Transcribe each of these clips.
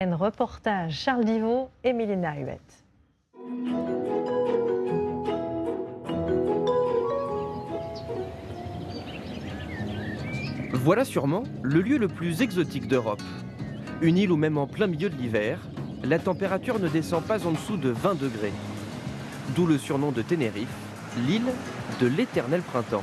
Un reportage Charles Divot et Mélina Huette. Voilà sûrement le lieu le plus exotique d'Europe. Une île où même en plein milieu de l'hiver, la température ne descend pas en dessous de 20 degrés. D'où le surnom de Tenerife, l'île de l'éternel printemps.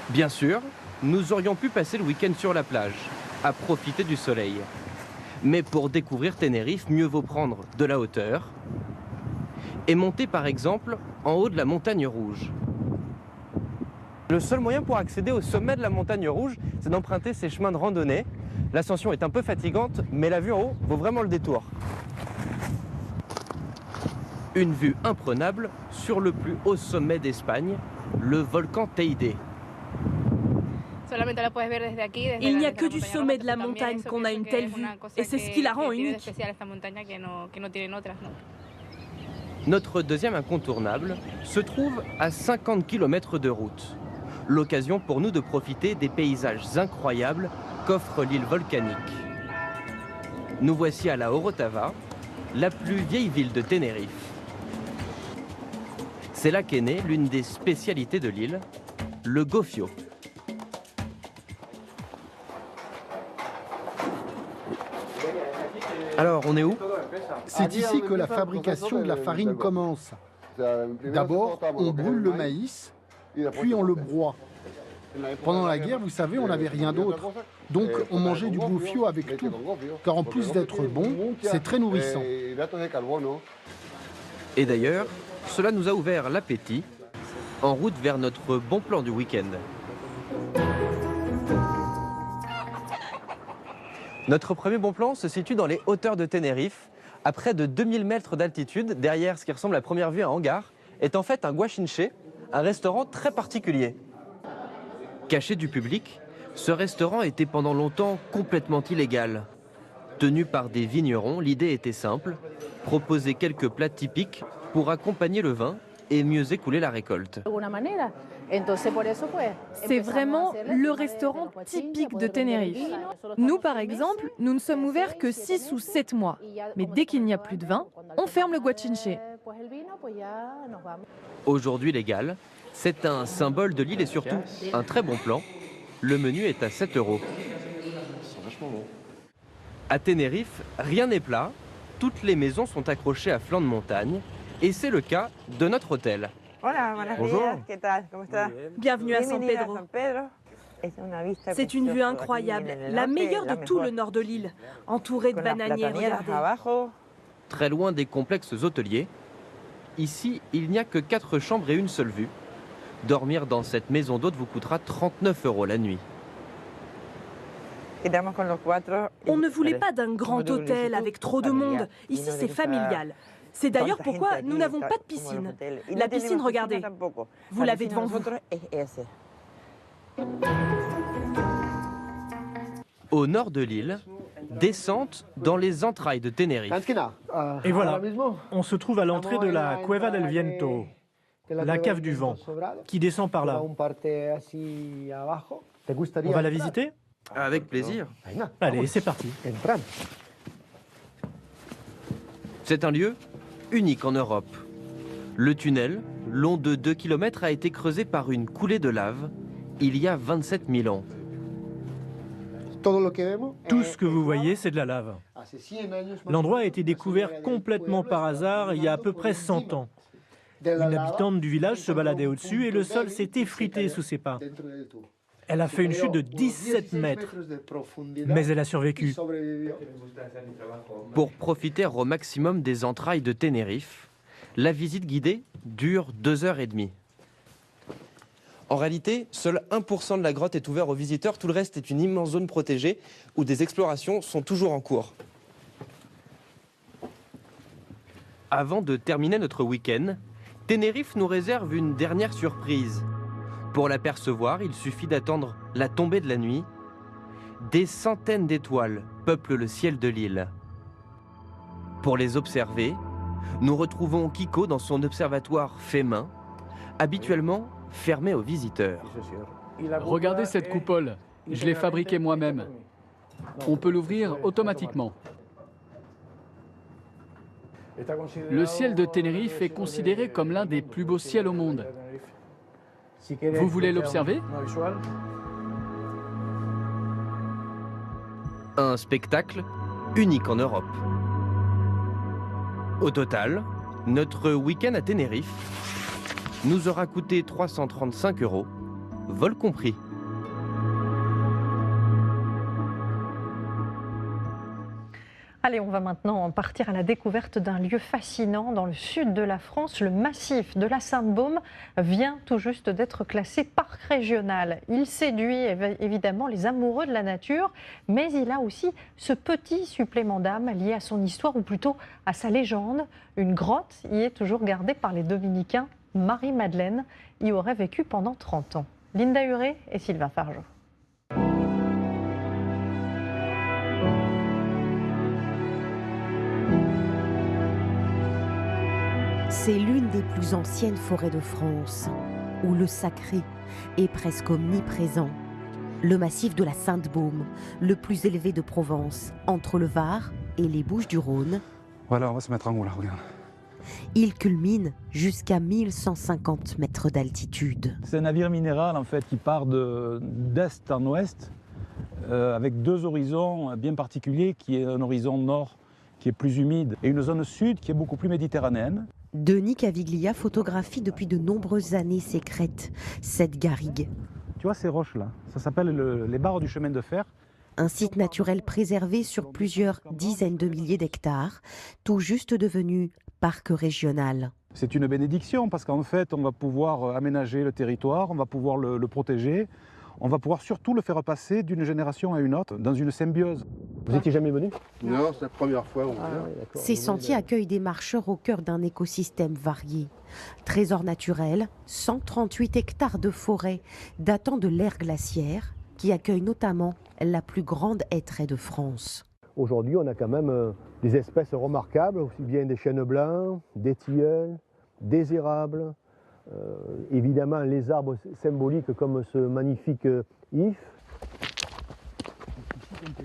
Bien sûr, nous aurions pu passer le week-end sur la plage, à profiter du soleil. Mais pour découvrir Tenerife, mieux vaut prendre de la hauteur et monter par exemple en haut de la montagne rouge. Le seul moyen pour accéder au sommet de la montagne rouge, c'est d'emprunter ces chemins de randonnée. L'ascension est un peu fatigante, mais la vue en haut vaut vraiment le détour. Une vue imprenable sur le plus haut sommet d'Espagne, le volcan Teide. Il n'y a que du sommet de la montagne qu'on a une telle vue, et c'est ce qui la rend unique. Notre deuxième incontournable se trouve à 50 km de route. L'occasion pour nous de profiter des paysages incroyables qu'offre l'île volcanique. Nous voici à la Orotava, la plus vieille ville de Tenerife. C'est là qu'est née l'une des spécialités de l'île, le gofio. Alors, on est où? C'est ici que la fabrication de la farine commence. D'abord, on brûle le maïs, puis on le broie. Pendant la guerre, vous savez, on n'avait rien d'autre. Donc on mangeait du gofio avec tout, car en plus d'être bon, c'est très nourrissant. Et d'ailleurs, cela nous a ouvert l'appétit en route vers notre bon plan du week-end. Notre premier bon plan se situe dans les hauteurs de Tenerife, à près de 2000 mètres d'altitude. Derrière ce qui ressemble à première vue à un hangar est en fait un guachinche, un restaurant très particulier. Caché du public, ce restaurant était pendant longtemps complètement illégal. Tenu par des vignerons, l'idée était simple, proposer quelques plats typiques pour accompagner le vin et mieux écouler la récolte. C'est vraiment le restaurant typique de Tenerife. Nous, par exemple, nous ne sommes ouverts que 6 ou 7 mois. Mais dès qu'il n'y a plus de vin, on ferme le guachinche. Aujourd'hui légal, c'est un symbole de l'île et surtout un très bon plan. Le menu est à 7 €. À Tenerife, rien n'est plat. Toutes les maisons sont accrochées à flanc de montagne. Et c'est le cas de notre hôtel. Bonjour. Bienvenue à San Pedro. C'est une vue incroyable, la meilleure de tout le nord de l'île, entourée de bananiers, regardez. Très loin des complexes hôteliers, ici, il n'y a que 4 chambres et une seule vue. Dormir dans cette maison d'hôte vous coûtera 39 € la nuit. On ne voulait pas d'un grand hôtel avec trop de monde. Ici, c'est familial. C'est d'ailleurs pourquoi nous n'avons pas de piscine. La piscine, regardez, vous l'avez devant vous. Au nord de l'île, descente dans les entrailles de Tenerife. Et voilà, on se trouve à l'entrée de la Cueva del Viento, la cave du vent, qui descend par là. On va la visiter? Avec plaisir. Allez, c'est parti. C'est un lieu unique en Europe. Le tunnel, long de 2 km, a été creusé par une coulée de lave il y a 27 000 ans. Tout ce que vous voyez, c'est de la lave. L'endroit a été découvert complètement par hasard il y a à peu près 100 ans. Une habitante du village se baladait au-dessus et le sol s'est effrité sous ses pas. Elle a fait une chute de 17 mètres, mais elle a survécu. Pour profiter au maximum des entrailles de Tenerife, la visite guidée dure 2h30. En réalité, seul 1% de la grotte est ouvert aux visiteurs. Tout le reste est une immense zone protégée où des explorations sont toujours en cours. Avant de terminer notre week-end, Tenerife nous réserve une dernière surprise. Pour l'apercevoir, il suffit d'attendre la tombée de la nuit. Des centaines d'étoiles peuplent le ciel de l'île. Pour les observer, nous retrouvons Kiko dans son observatoire fait main, habituellement fermé aux visiteurs. Regardez cette coupole. Je l'ai fabriqué moi-même. On peut l'ouvrir automatiquement. Le ciel de Tenerife est considéré comme l'un des plus beaux ciels au monde. Vous voulez l'observer? Un spectacle unique en Europe. Au total, notre week-end à Tenerife nous aura coûté 335 €, vol compris. Allez, on va maintenant partir à la découverte d'un lieu fascinant dans le sud de la France. Le massif de la Sainte-Baume vient tout juste d'être classé parc régional. Il séduit évidemment les amoureux de la nature, mais il a aussi ce petit supplément d'âme lié à son histoire, ou plutôt à sa légende. Une grotte y est toujours gardée par les dominicains. Marie-Madeleine y aurait vécu pendant 30 ans. Linda Huré et Sylvain Fargeau. C'est l'une des plus anciennes forêts de France, où le sacré est presque omniprésent. Le massif de la Sainte-Baume, le plus élevé de Provence, entre le Var et les Bouches-du-Rhône. Voilà, on va se mettre en haut là, regarde. Il culmine jusqu'à 1150 mètres d'altitude. C'est un navire minéral en fait qui part d'est en ouest avec deux horizons bien particuliers, qui est un horizon nord qui est plus humide et une zone sud qui est beaucoup plus méditerranéenne. Denis Caviglia photographie depuis de nombreuses années ces crêtes, cette garrigue. Tu vois ces roches-là, ça s'appelle les barres du chemin de fer. Un site naturel préservé sur plusieurs dizaines de milliers d'hectares, tout juste devenu parc régional. C'est une bénédiction parce qu'en fait, on va pouvoir aménager le territoire, on va pouvoir le protéger, on va pouvoir surtout le faire passer d'une génération à une autre dans une symbiose. Vous n'étiez jamais venu? Non, c'est la première fois. Ces sentiers accueillent des marcheurs au cœur d'un écosystème varié. Trésor naturel, 138 hectares de forêt datant de l'ère glaciaire, qui accueille notamment la plus grande hêtraie de France. Aujourd'hui, on a quand même des espèces remarquables, aussi bien des chênes blancs, des tilleuls, des érables, évidemment les arbres symboliques comme ce magnifique if.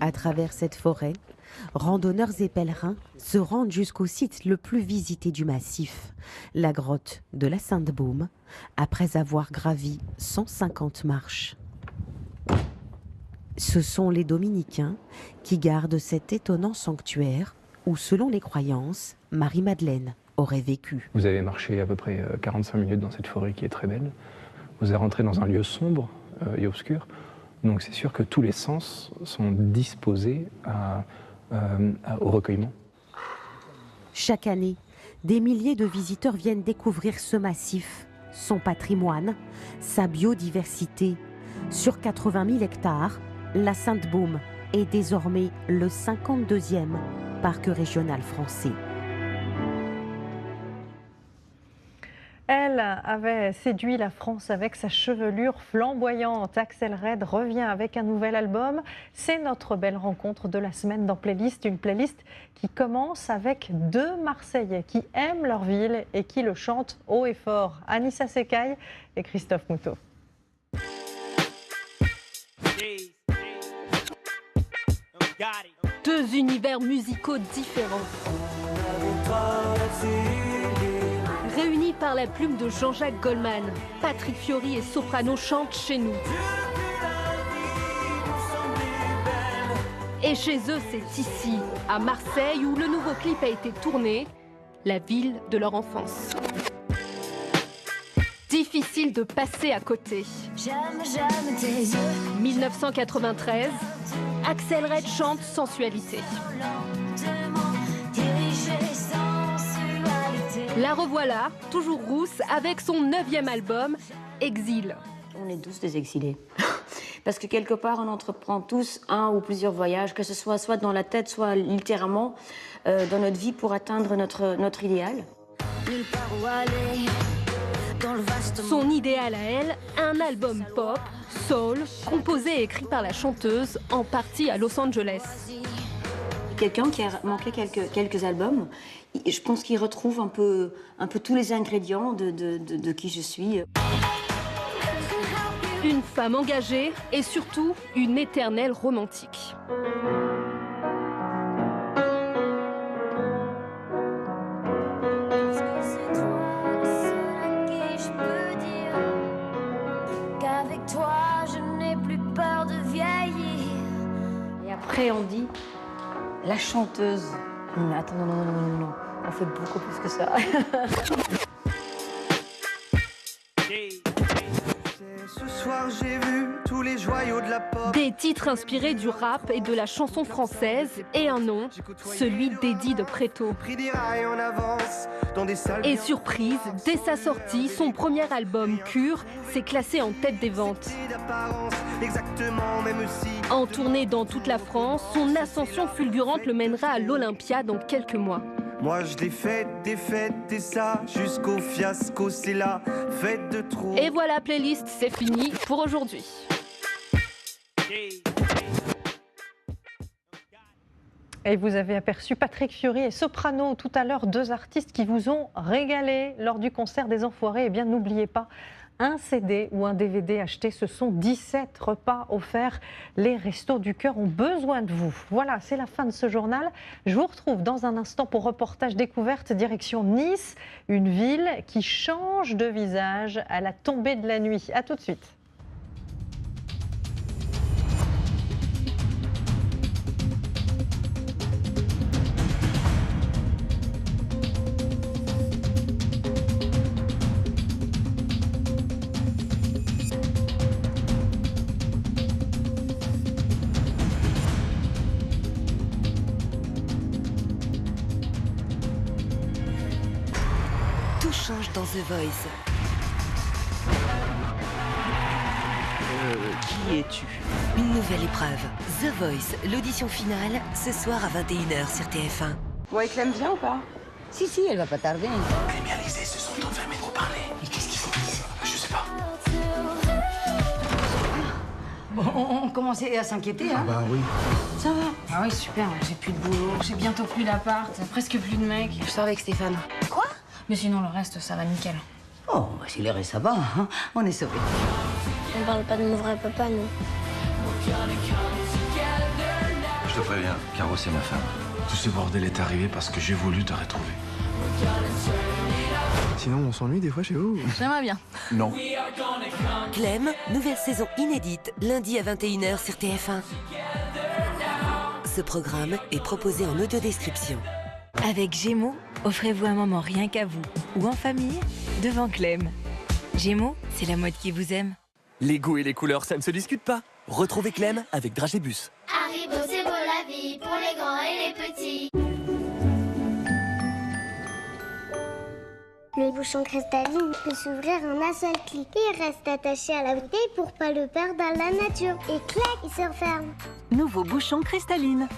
À travers cette forêt, randonneurs et pèlerins se rendent jusqu'au site le plus visité du massif, la grotte de la Sainte-Baume, après avoir gravi 150 marches. Ce sont les dominicains qui gardent cet étonnant sanctuaire où, selon les croyances, Marie-Madeleine aurait vécu. Vous avez marché à peu près 45 minutes dans cette forêt qui est très belle. Vous êtes rentré dans un lieu sombre et obscur. Donc c'est sûr que tous les sens sont disposés au recueillement. Chaque année, des milliers de visiteurs viennent découvrir ce massif, son patrimoine, sa biodiversité. Sur 80 000 hectares, la Sainte-Baume est désormais le 52e parc régional français. Elle avait séduit la France avec sa chevelure flamboyante. Axel Red revient avec un nouvel album. C'est notre belle rencontre de la semaine dans Playlist. Une playlist qui commence avec deux Marseillais qui aiment leur ville et qui le chantent haut et fort. Anissa Sekai et Christophe Moutot. Deux univers musicaux différents. Réunis par la plume de Jean-Jacques Goldman, Patrick Fiori et Soprano chantent chez nous. Et chez eux, c'est ici, à Marseille, où le nouveau clip a été tourné, la ville de leur enfance. Difficile de passer à côté. 1993, Axel Red chante Sensualité. La revoilà, toujours rousse, avec son 9e album, Exil. On est tous des exilés. Parce que quelque part, on entreprend tous un ou plusieurs voyages, que ce soit dans la tête, soit littéralement dans notre vie pour atteindre notre idéal. Son idéal à elle, un album pop, soul, composé et écrit par la chanteuse, en partie à Los Angeles. Quelqu'un qui a manqué quelques albums, je pense qu'il retrouve un peu tous les ingrédients de qui je suis. Une femme engagée et surtout une éternelle romantique. Et après, on dit la chanteuse. Mais attends, non. On fait beaucoup plus que ça. Ce soir, j'ai vu tous les joyaux de la pop. Des titres inspirés du rap et de la chanson française et un nom, celui d'Eddie de Préto. Et surprise, dès sa sortie, son premier album Cure s'est classé en tête des ventes. En tournée dans toute la France, son ascension fulgurante le mènera à l'Olympia dans quelques mois. Moi je l'ai fait, et ça, jusqu'au fiasco, c'est la fête de trop. Et voilà, playlist, c'est fini pour aujourd'hui. Et vous avez aperçu Patrick Fiori et Soprano tout à l'heure, deux artistes qui vous ont régalé lors du concert des Enfoirés. Eh bien, n'oubliez pas, un CD ou un DVD acheté, ce sont 17 repas offerts. Les Restos du Cœur ont besoin de vous. Voilà, c'est la fin de ce journal. Je vous retrouve dans un instant pour reportage découverte direction Nice, une ville qui change de visage à la tombée de la nuit. À tout de suite. Dans The Voice. Qui es-tu? Une nouvelle épreuve. The Voice, l'audition finale, ce soir à 21h sur TF1. Bon, et Clem vient ou pas? Si, elle va pas tarder. Clem et Alizé se sont enfermés pour parler. Mais qu'est-ce qu'ils font? Je sais pas. Bon, on commençait à s'inquiéter, hein? Ah bah oui. Ça va? Ah oui, super, j'ai plus de boulot, j'ai bientôt plus d'appart, presque plus de mecs. Je sors avec Stéphane. Quoi? Mais sinon, le reste, ça va nickel. Oh, bah, si le reste, ça va, hein? On est sauvés. On parle pas de mon vrai papa, nous. Je te préviens, Caro, c'est ma femme. Tout ce bordel est arrivé parce que j'ai voulu te retrouver. Sinon, on s'ennuie des fois chez vous. J'aimerais bien. Non. Clem, nouvelle saison inédite, lundi à 21h sur TF1. Ce programme est proposé en audiodescription. Avec Gémeaux, offrez-vous un moment rien qu'à vous ou en famille devant Clem. Gémeaux, c'est la mode qui vous aime. Les goûts et les couleurs, ça ne se discute pas. Retrouvez Clem avec Dragébus. Haribo, c'est beau la vie pour les grands et les petits. Le bouchon cristalline peut s'ouvrir en un seul clic. Il reste attaché à la bouteille pour pas le perdre dans la nature. Et clac, il se referme. Nouveau bouchon cristalline.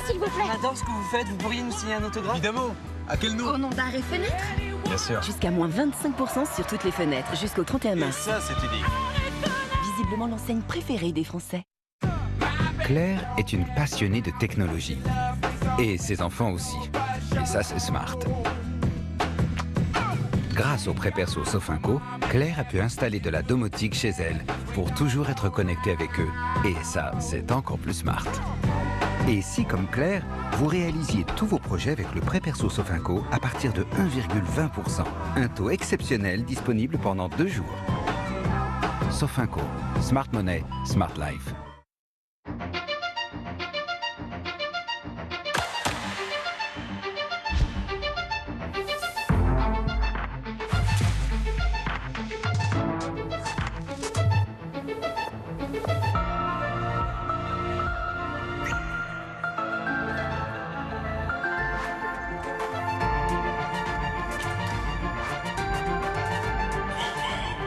S'il vous plaît. On adore ce que vous faites, vous pourriez nous signer un autographe? Évidemment. À quel nom? Au nom d'Arrêt Fenêtre. Bien sûr. Jusqu'à moins 25% sur toutes les fenêtres, jusqu'au 31 mars. Ça, c'est unique. Visiblement l'enseigne préférée des Français. Claire est une passionnée de technologie. Et ses enfants aussi. Et ça, c'est smart. Grâce au prêt perso Sofinco, Claire a pu installer de la domotique chez elle pour toujours être connectée avec eux. Et ça, c'est encore plus smart. Et si, comme Claire, vous réalisiez tous vos projets avec le prêt perso Sofinco à partir de 1,20%. Un taux exceptionnel disponible pendant 2 jours. Sofinco. Smart Money, Smart Life.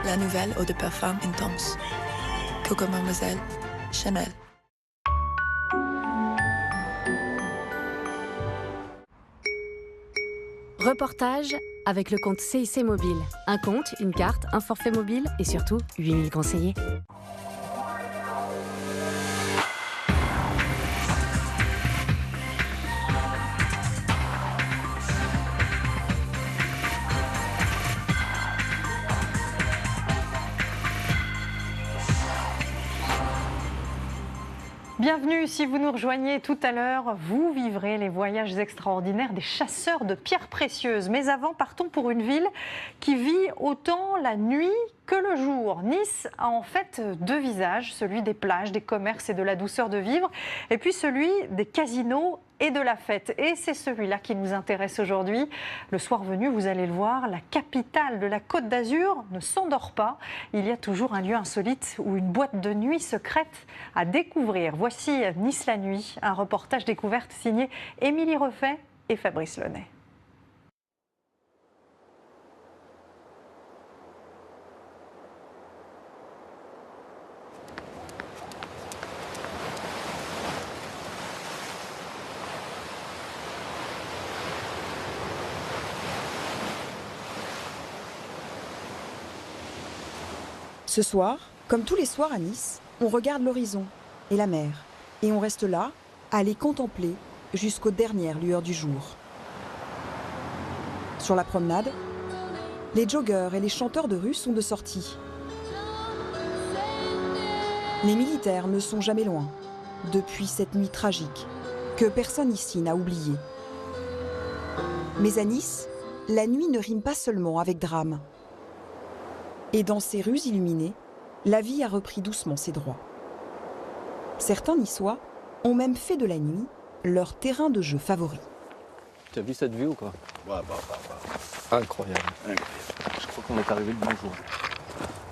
La nouvelle eau de parfum intense. Coco Mademoiselle, Chanel. Reportage avec le compte CIC Mobile. Un compte, une carte, un forfait mobile et surtout 8000 conseillers. Bienvenue, si vous nous rejoignez tout à l'heure, vous vivrez les voyages extraordinaires des chasseurs de pierres précieuses. Mais avant, partons pour une ville qui vit autant la nuit que le jour. Nice a en fait deux visages, celui des plages, des commerces et de la douceur de vivre, et puis celui des casinos et de la fête. Et c'est celui-là qui nous intéresse aujourd'hui. Le soir venu, vous allez le voir, la capitale de la Côte d'Azur ne s'endort pas. Il y a toujours un lieu insolite ou une boîte de nuit secrète à découvrir. Voici Nice la nuit, un reportage découverte signé Émilie Refait et Fabrice Launay. Ce soir, comme tous les soirs à Nice, on regarde l'horizon et la mer. Et on reste là, à les contempler jusqu'aux dernières lueurs du jour. Sur la promenade, les joggeurs et les chanteurs de rue sont de sortie. Les militaires ne sont jamais loin, depuis cette nuit tragique, que personne ici n'a oubliée. Mais à Nice, la nuit ne rime pas seulement avec drame. Et dans ces rues illuminées, la vie a repris doucement ses droits. Certains Niçois ont même fait de la nuit leur terrain de jeu favori. Tu as vu cette vue ou quoi? Incroyable. Je crois qu'on est arrivé le bon jour.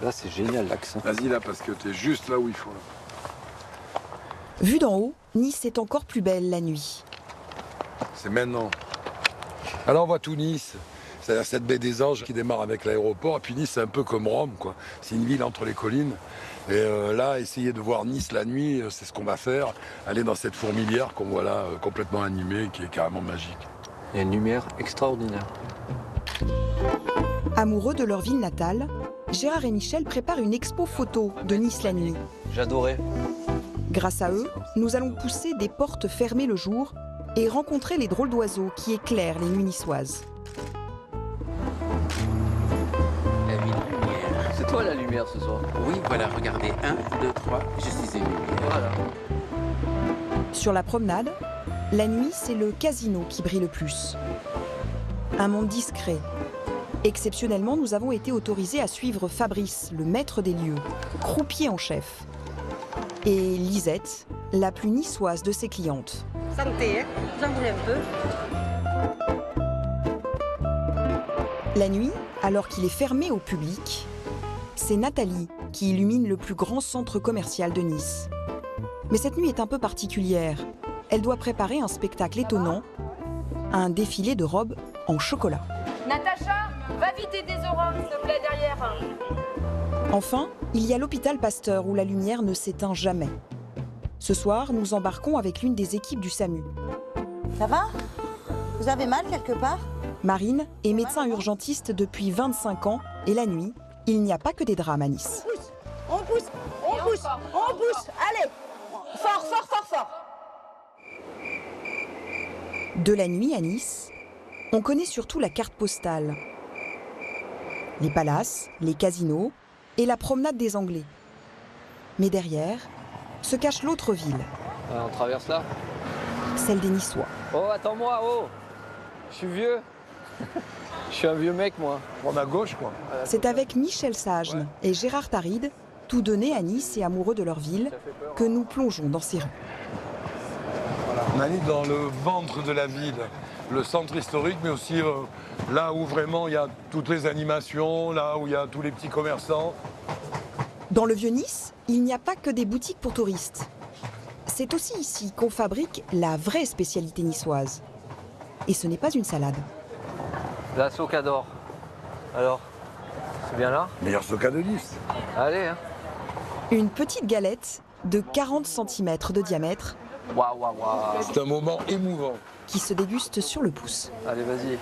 Là, c'est génial l'axe. Vas-y là, parce que t'es juste là où il faut. Là. Vue d'en haut, Nice est encore plus belle la nuit. C'est maintenant. Alors on voit tout Nice. C'est-à-dire cette baie des Anges qui démarre avec l'aéroport. Et puis Nice, c'est un peu comme Rome, quoi. C'est une ville entre les collines. Et là, essayer de voir Nice la nuit, c'est ce qu'on va faire. Aller dans cette fourmilière qu'on voit là, complètement animée, qui est carrément magique. Il y a une lumière extraordinaire. Amoureux de leur ville natale, Gérard et Michel préparent une expo photo de Nice la nuit. J'adorais. Grâce à eux, nous allons pousser des portes fermées le jour et rencontrer les drôles d'oiseaux qui éclairent les nuits niçoises. C'est toi la lumière ce soir? Oui, voilà, regardez. 1, 2, 3, je suis ému. Voilà. Sur la promenade, la nuit, c'est le casino qui brille le plus. Un monde discret. Exceptionnellement, nous avons été autorisés à suivre Fabrice, le maître des lieux, croupier en chef. Et Lisette, la plus niçoise de ses clientes. Santé, hein? Vous en voulez un peu? La nuit, alors qu'il est fermé au public, c'est Nathalie qui illumine le plus grand centre commercial de Nice. Mais cette nuit est un peu particulière. Elle doit préparer un spectacle étonnant, un défilé de robes en chocolat. Natacha, va vite aider Zora, s'il te plaît, derrière. Enfin, il y a l'hôpital Pasteur où la lumière ne s'éteint jamais. Ce soir, nous embarquons avec l'une des équipes du SAMU. Ça va? Vous avez mal quelque part? Marine est médecin urgentiste depuis 25 ans et la nuit, il n'y a pas que des drames à Nice. On pousse, on pousse, on pousse, allez! Fort, fort, fort, fort! De la nuit à Nice, on connaît surtout la carte postale. Les palaces, les casinos et la promenade des Anglais. Mais derrière, se cache l'autre ville. On traverse là? Celle des Niçois. Oh, attends-moi, oh! Je suis vieux. Je suis un vieux mec, moi. On à gauche, quoi. C'est avec Michel Sagne et Gérard Taride, tous deux nés à Nice et amoureux de leur ville, que nous plongeons dans ces rues. On est dans le ventre de la ville, le centre historique, mais aussi là où vraiment il y a toutes les animations, là où il y a tous les petits commerçants. Dans le Vieux-Nice, il n'y a pas que des boutiques pour touristes. C'est aussi ici qu'on fabrique la vraie spécialité niçoise. Et ce n'est pas une salade. La Socador. Alors, C'est bien là? Meilleur soca de Nice. Allez, hein. Une petite galette de 40 cm de diamètre. Waouh, waouh, waouh. C'est un moment émouvant. Qui se déguste sur le pouce. Allez, vas-y.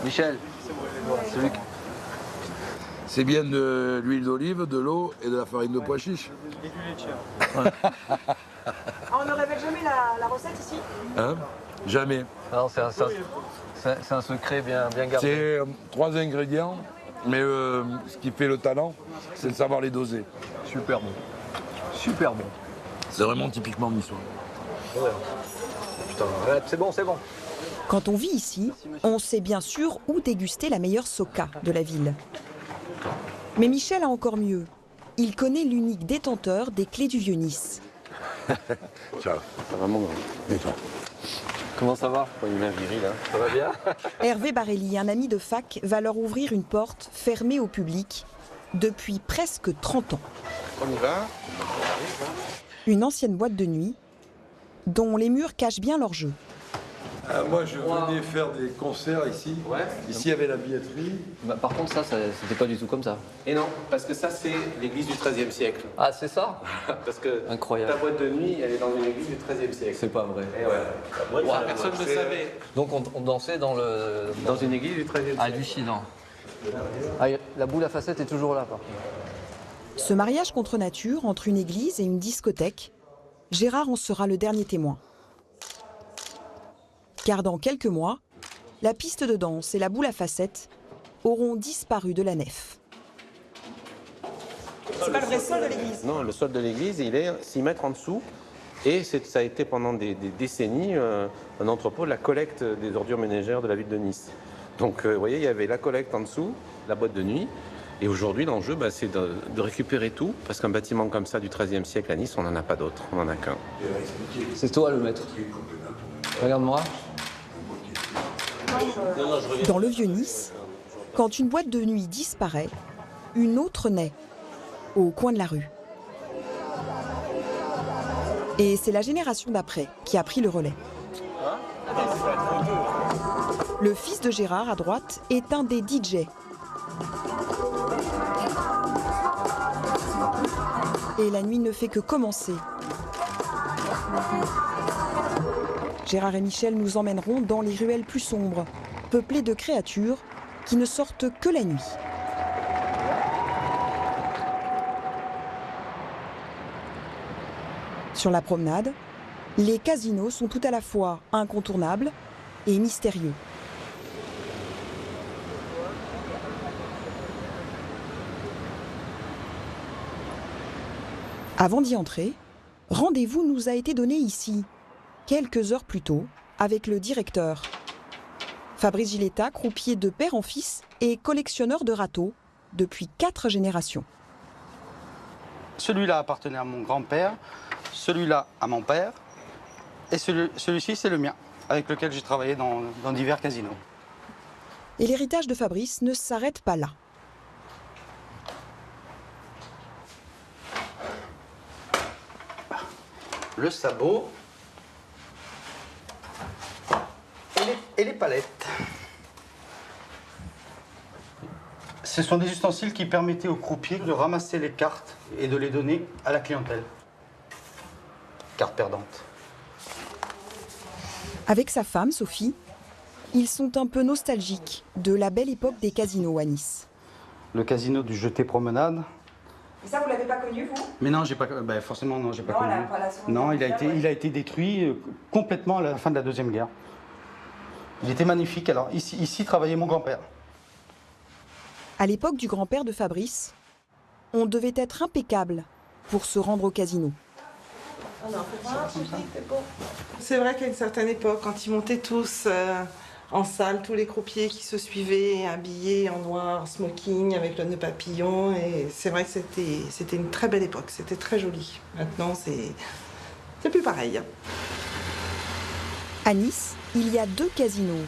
Michel, celui qui... C'est bien de l'huile d'olive, de l'eau et de la farine de pois chiche. Et du lait. On ne révèle jamais la recette ici? Hein? Jamais. Non, c'est un secret bien gardé. C'est 3 ingrédients, mais ce qui fait le talent, c'est de savoir les doser. Super bon. Super bon. C'est vraiment typiquement niçois. Ouais. Putain, c'est bon, c'est bon. Quand on vit ici, on sait bien sûr où déguster la meilleure soca de la ville. Mais Michel a encore mieux. Il connaît l'unique détenteur des clés du Vieux-Nice. Ciao. Ça va mon grand. Et toi? Comment ça va? Pas une main virile, hein. Ça va bien? Hervé Barelli, un ami de fac, va leur ouvrir une porte fermée au public depuis presque 30 ans. On y va? Une ancienne boîte de nuit dont les murs cachent bien leur jeu. Moi, je venais faire des concerts ici. Ouais. Ici, il y avait la billetterie. Bah, par contre, ça c'était pas du tout comme ça. Et non, parce que ça, c'est l'église du XIIIe siècle. Ah, c'est ça? Parce que incroyable. Ta boîte de nuit, elle est dans une église du XIIIe siècle. C'est pas vrai. Et ouais. Personne ne le savait. Donc on dansait dans une église du XIIIe siècle. Hallucinant. Ah, la boule à facettes est toujours là, par contre. Ce mariage contre nature entre une église et une discothèque, Gérard en sera le dernier témoin. Car dans quelques mois, la piste de danse et la boule à facettes auront disparu de la nef. C'est pas le vrai sol de l'église? Non, le sol de l'église, il est 6 mètres en dessous. Et ça a été pendant des décennies un entrepôt de la collecte des ordures ménagères de la ville de Nice. Donc vous voyez, il y avait la collecte en dessous, la boîte de nuit. Et aujourd'hui, l'enjeu, c'est de récupérer tout. Parce qu'un bâtiment comme ça du XIIIe siècle à Nice, on n'en a pas d'autre. On n'en a qu'un. C'est toi le maître. Regarde-moi. Dans le Vieux-Nice, quand une boîte de nuit disparaît, une autre naît, au coin de la rue. Et c'est la génération d'après qui a pris le relais. Le fils de Gérard, à droite, est un des DJ. Et la nuit ne fait que commencer. Gérard et Michel nous emmèneront dans les ruelles plus sombres, peuplées de créatures qui ne sortent que la nuit. Sur la promenade, les casinos sont tout à la fois incontournables et mystérieux. Avant d'y entrer, rendez-vous nous a été donné ici, quelques heures plus tôt, avec le directeur. Fabrice Giletta, croupier de père en fils et collectionneur de râteaux depuis 4 générations. Celui-là appartenait à mon grand-père, celui-là à mon père, et celui-ci c'est le mien, avec lequel j'ai travaillé dans divers casinos. Et l'héritage de Fabrice ne s'arrête pas là. Le sabot et les palettes. Ce sont des ustensiles qui permettaient aux croupiers de ramasser les cartes et de les donner à la clientèle. Cartes perdantes. Avec sa femme, Sophie, ils sont un peu nostalgiques de la belle époque des casinos à Nice. Le casino du Jeté Promenade. Et ça, vous l'avez pas connu, vous? Mais non, j'ai pas. Forcément, non, j'ai pas connu. Non, il a été détruit complètement à la fin de la Deuxième Guerre. Il était magnifique. Alors ici travaillait mon grand-père. À l'époque du grand-père de Fabrice, on devait être impeccable pour se rendre au casino. C'est vrai qu'à une certaine époque, quand ils montaient tous en salle, tous les croupiers qui se suivaient, habillés en noir, smoking, avec le nœud papillon, et c'est vrai que c'était une très belle époque, c'était très joli. Maintenant, c'est plus pareil. À Nice, il y a 2 casinos,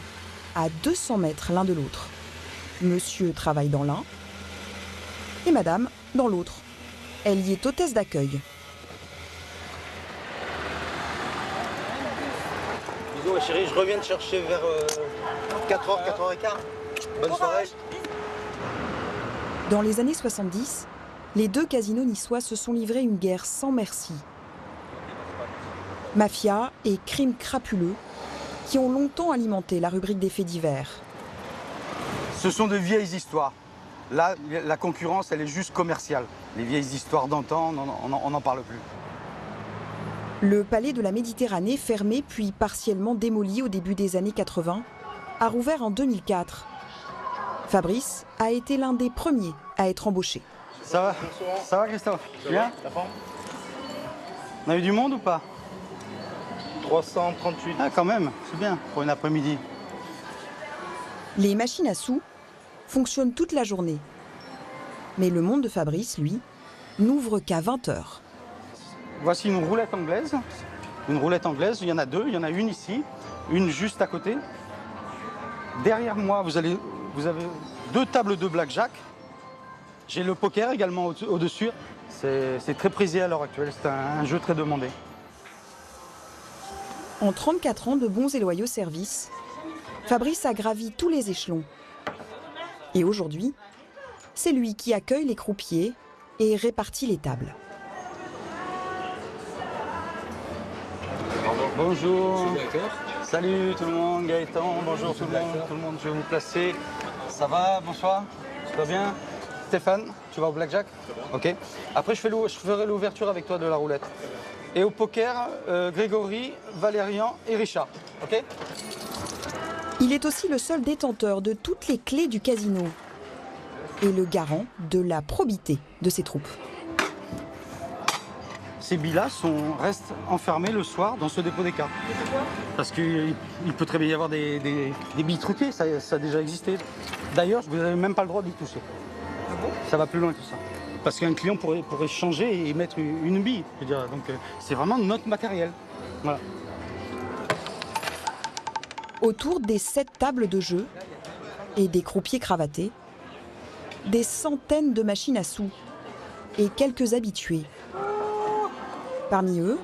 à 200 mètres l'un de l'autre. Monsieur travaille dans l'un et madame dans l'autre. Elle y est hôtesse d'accueil. Bisous ma chérie, je reviens te chercher vers 4h, 4h15. Bonne soirée. Dans les années 70, les deux casinos niçois se sont livrés une guerre sans merci. Mafia et crimes crapuleux qui ont longtemps alimenté la rubrique des faits divers. Ce sont de vieilles histoires. Là, la concurrence, elle est juste commerciale. Les vieilles histoires d'antan, on n'en parle plus. Le palais de la Méditerranée, fermé puis partiellement démoli au début des années 80, a rouvert en 2004. Fabrice a été l'un des premiers à être embauché. Ça va? Ça va, Christophe? Bien? On a eu du monde ou pas? 338. Ah, quand même, c'est bien pour une après-midi. Les machines à sous fonctionnent toute la journée. Mais le monde de Fabrice, lui, n'ouvre qu'à 20 h. Voici une roulette anglaise. Une roulette anglaise, il y en a deux. Il y en a une ici, une juste à côté. Derrière moi, vous avez deux tables de blackjack. J'ai le poker également au-dessus. C'est très prisé à l'heure actuelle, c'est un jeu très demandé. En 34 ans de bons et loyaux services, Fabrice a gravi tous les échelons. Et aujourd'hui, c'est lui qui accueille les croupiers et répartit les tables. Bonjour. Salut tout le monde, Gaëtan, bonjour tout le monde, je vais vous placer. Ça va, bonsoir, tout va bien? Stéphane, tu vas au blackjack? Ok. Après, je ferai l'ouverture avec toi de la roulette. Et au poker, Grégory, Valérian et Richard. Ok? Il est aussi le seul détenteur de toutes les clés du casino et le garant de la probité de ses troupes. Ces billes-là restent enfermés le soir dans ce dépôt des cartes. Parce qu'il peut très bien y avoir des billes truquées, ça a déjà existé. D'ailleurs, vous n'avez même pas le droit d'y toucher. Ah bon? Ça va plus loin que ça. Parce qu'un client pourrait changer et mettre une bille. Je veux dire, donc c'est vraiment notre matériel. Voilà. Autour des 7 tables de jeu et des croupiers cravatés, des centaines de machines à sous et quelques habitués. Parmi eux,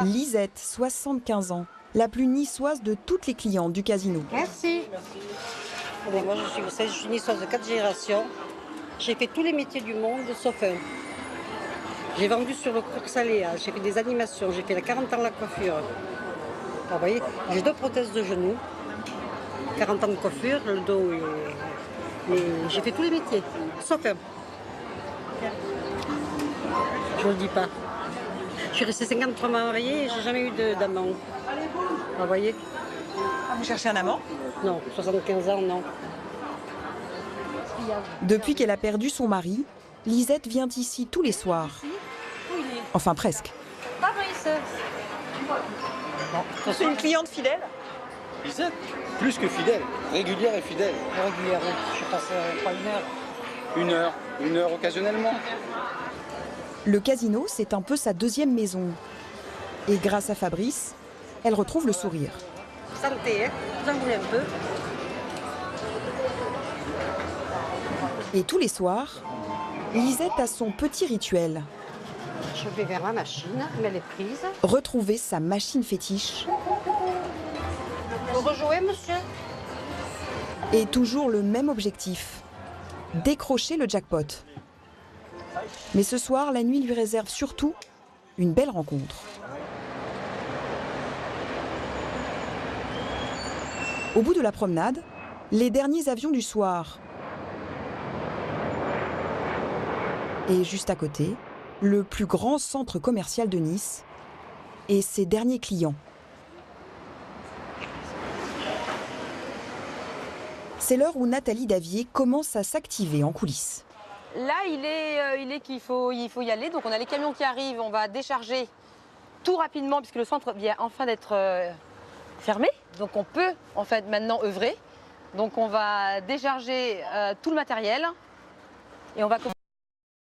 Lisette, 75 ans, la plus niçoise de toutes les clientes du casino. Merci. Moi, je suis niçoise de 4 générations. J'ai fait tous les métiers du monde, sauf un. J'ai vendu sur le cours Saléa, j'ai fait des animations, j'ai fait la 40 ans de la coiffure. Alors, vous voyez, j'ai 2 prothèses de genoux, 40 ans de coiffure, le dos et j'ai fait tous les métiers, sauf un. Je ne le dis pas. Je suis restée 53 mariée et j'ai jamais eu d'amant. Vous voyez. Ah, vous cherchez un amant? Non, 75 ans, non. Depuis qu'elle a perdu son mari, Lisette vient ici tous les soirs. Enfin, presque. Fabrice. C'est une cliente fidèle? Lisette, plus que fidèle, régulière et fidèle. Régulière, oui. Je passe pas 1 heure. Une heure occasionnellement. Le casino, c'est un peu sa deuxième maison. Et grâce à Fabrice, elle retrouve le sourire. Santé, hein? Vous en voulez un peu? Et tous les soirs, Lisette a son petit rituel. Je vais vers ma machine, mais elle est prise. Retrouver sa machine fétiche. Vous rejouez, monsieur? Et toujours le même objectif, décrocher le jackpot. Mais ce soir, la nuit lui réserve surtout une belle rencontre. Au bout de la promenade, les derniers avions du soir. Et juste à côté, le plus grand centre commercial de Nice et ses derniers clients. C'est l'heure où Nathalie Davier commence à s'activer en coulisses. Là, il est qu'il faut y aller. Donc, on a les camions qui arrivent. On va décharger tout rapidement puisque le centre vient enfin d'être fermé. Donc, on peut en fait maintenant œuvrer. Donc, on va décharger tout le matériel et on va